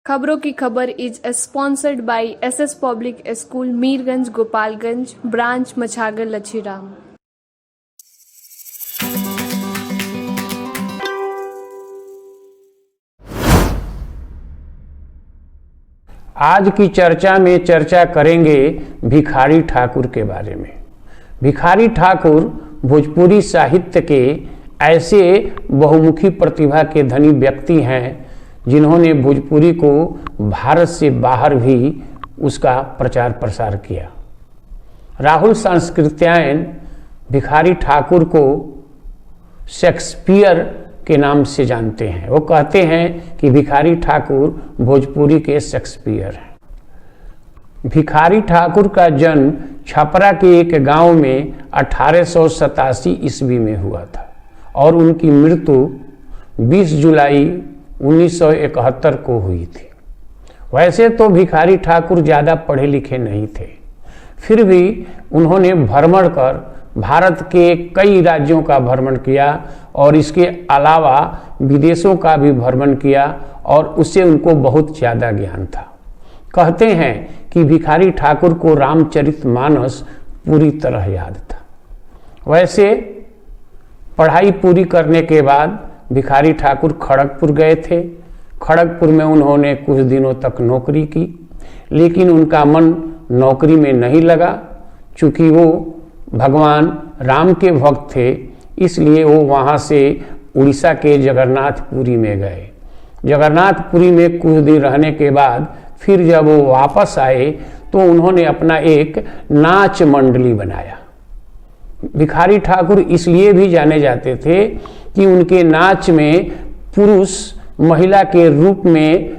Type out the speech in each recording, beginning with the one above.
खबरों की खबर is sponsored by SS public school Mirganj Gopalganj branch Machhagar Lachhiram. आज की चर्चा में चर्चा करेंगे भिखारी ठाकुर के बारे में। भिखारी ठाकुर भोजपुरी साहित्य के ऐसे बहुमुखी प्रतिभा के धनी व्यक्ति हैं जिन्होंने भोजपुरी को भारत से बाहर भी उसका प्रचार प्रसार किया। राहुल सांस्कृत्यायन भिखारी ठाकुर को शेक्सपियर के नाम से जानते हैं। वो कहते हैं कि भिखारी ठाकुर भोजपुरी के शेक्सपियर हैं। भिखारी ठाकुर का जन्म छपरा के एक गांव में 1887 ईस्वी में हुआ था और उनकी मृत्यु 20 जुलाई 1971 को हुई थी। वैसे तो भिखारी ठाकुर ज़्यादा पढ़े लिखे नहीं थे, फिर भी उन्होंने भ्रमण कर भारत के कई राज्यों का भ्रमण किया और इसके अलावा विदेशों का भी भ्रमण किया और उससे उनको बहुत ज़्यादा ज्ञान था। कहते हैं कि भिखारी ठाकुर को रामचरितमानस पूरी तरह याद था। वैसे पढ़ाई पूरी करने के बाद भिखारी ठाकुर खड़गपुर गए थे। खड़गपुर में उन्होंने कुछ दिनों तक नौकरी की, लेकिन उनका मन नौकरी में नहीं लगा। चूँकि वो भगवान राम के भक्त थे, इसलिए वो वहाँ से उड़ीसा के जगन्नाथपुरी में गए। जगन्नाथपुरी में कुछ दिन रहने के बाद फिर जब वो वापस आए तो उन्होंने अपना एक नाच मंडली बनाया। भिखारी ठाकुर इसलिए भी जाने जाते थे कि उनके नाच में पुरुष महिला के रूप में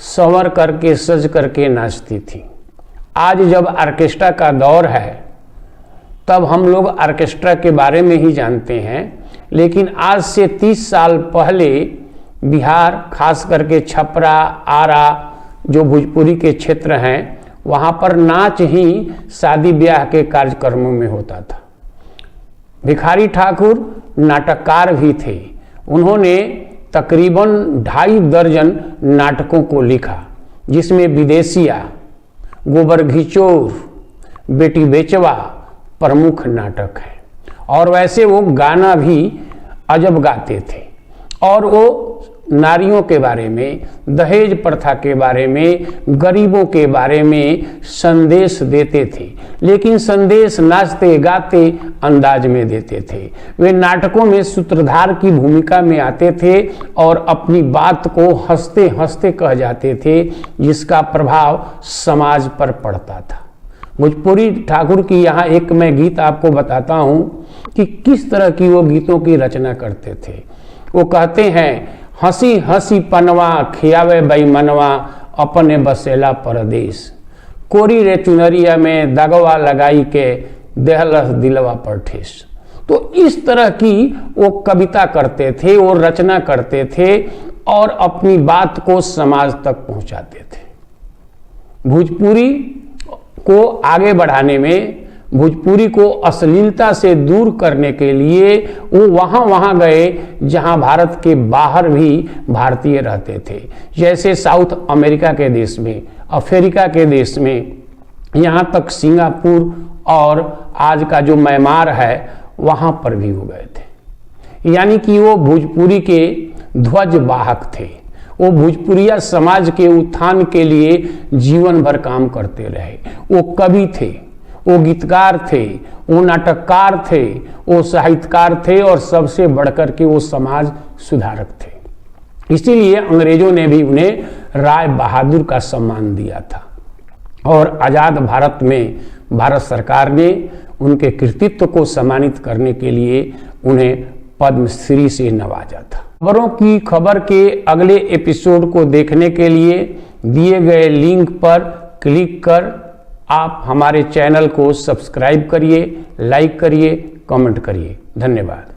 संवर करके सज करके नाचती थी। आज जब ऑर्केस्ट्रा का दौर है तब हम लोग ऑर्केस्ट्रा के बारे में ही जानते हैं, लेकिन आज से 30 साल पहले बिहार, खास करके छपरा, आरा जो भोजपुरी के क्षेत्र हैं, वहाँ पर नाच ही शादी ब्याह के कार्यक्रमों में होता था। भिखारी ठाकुर नाटककार भी थे। उन्होंने तकरीबन 2.5 दर्जन नाटकों को लिखा, जिसमें विदेशिया, गोबर घिचोर, बेटी बेचवा प्रमुख नाटक हैं। और वैसे वो गाना भी अजब गाते थे और वो नारियों के बारे में, दहेज प्रथा के बारे में, गरीबों के बारे में संदेश देते थे, लेकिन संदेश नाचते गाते अंदाज में देते थे। वे नाटकों में सूत्रधार की भूमिका में आते थे और अपनी बात को हंसते हंसते कह जाते थे, जिसका प्रभाव समाज पर पड़ता था। भोजपुरी ठाकुर की यहाँ एक मैं गीत आपको बताता हूँ कि किस तरह की वो गीतों की रचना करते थे। वो कहते हैं, हंसी हंसी पनवा खियावे बैमनवा अपने बसेला परदेश, कोरी रे चुनरिया में दगवा लगाई के देहलस दिलवा पर ठेस। तो इस तरह की वो कविता करते थे, वो रचना करते थे और अपनी बात को समाज तक पहुंचाते थे। भोजपुरी को आगे बढ़ाने में, भोजपुरी को अश्लीलता से दूर करने के लिए वो वहाँ गए जहाँ भारत के बाहर भी भारतीय रहते थे, जैसे साउथ अमेरिका के देश में, अफ्रीका के देश में, यहाँ तक सिंगापुर और आज का जो म्यांमार है वहाँ पर भी हो गए थे। यानी कि वो भोजपुरी के ध्वज वाहक थे। वो भोजपुरिया समाज के उत्थान के लिए जीवन भर काम करते रहे। वो कवि थे, वो गीतकार थे, वो नाटककार थे, वो साहित्यकार थे और सबसे बढ़कर के वो समाज सुधारक थे। इसीलिए अंग्रेजों ने भी उन्हें राय बहादुर का सम्मान दिया था और आज़ाद भारत में भारत सरकार ने उनके कृतित्व को सम्मानित करने के लिए उन्हें पद्मश्री से नवाजा था। खबरों की खबर के अगले एपिसोड को देखने के लिए दिए गए लिंक पर क्लिक कर आप हमारे चैनल को सब्सक्राइब करिए, लाइक करिए, कमेंट करिए। धन्यवाद।